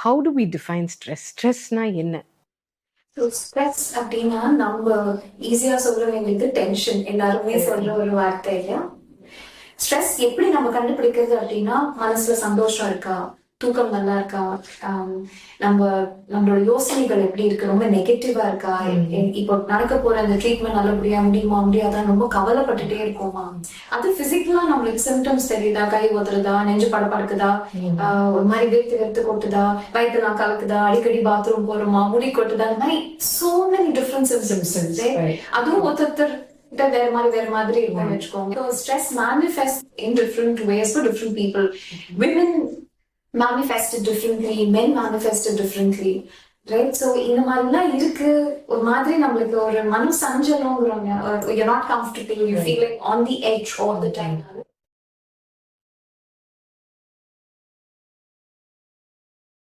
how do we define stress? Stressனா என்ன? So stress அப்படின்னா நம்ம ஈஸியா சொல்ல வேண்டியது டென்ஷன், எல்லாருமே சொல்ற ஒரு வார்த்தை இல்லையா. ஸ்ட்ரெஸ் எப்படி நம்ம கண்டுபிடிக்கிறது அப்படின்னா, மனசுல சந்தோஷம் இருக்கா, தூக்கம் நல்லா இருக்கா, நம்ம நம்மளோட யோசனைகள் எப்படி இருக்கு, ரொம்ப நெகட்டிவா இருக்கா, இப்போ நடக்க போற அந்த ட்ரீட்மெண்ட் நல்லபடியா முடியுமா முடியாதான் ரொம்ப கவலைப்பட்டுட்டே இருக்கோமா, அது பிசிக்கலா நம்மளுக்கு சிம்டம்ஸ் தெரியுதா, கை ஒதுறதா, நெஞ்சு படப்படுக்குதா, ஒரு மாதிரி வேர்த்து வேர்த்து கொட்டுதா, வயிற்றுலாம் கலக்குதா, அடிக்கடி பாத்ரூம் போறோமா, முடி கொட்டுதா, அந்த மாதிரி சோ மெனி டிஃப்ரெண்ட் சிம்டம்ஸ். அதுவும் ஒருத்தர் வேற மாதிரி இருக்கும்னு வச்சுக்கோங்க. So stress manifests in different ways for different people. Women manifest it differently, men manifest it differently, right? So இந்த மாதிரிலாம் இருக்கு. ஒரு மாதிரி நம்மளுக்கு ஒரு மன சஞ்சலம்ங்கிறோங்க, you're not comfortable, you feel like on the edge all the time.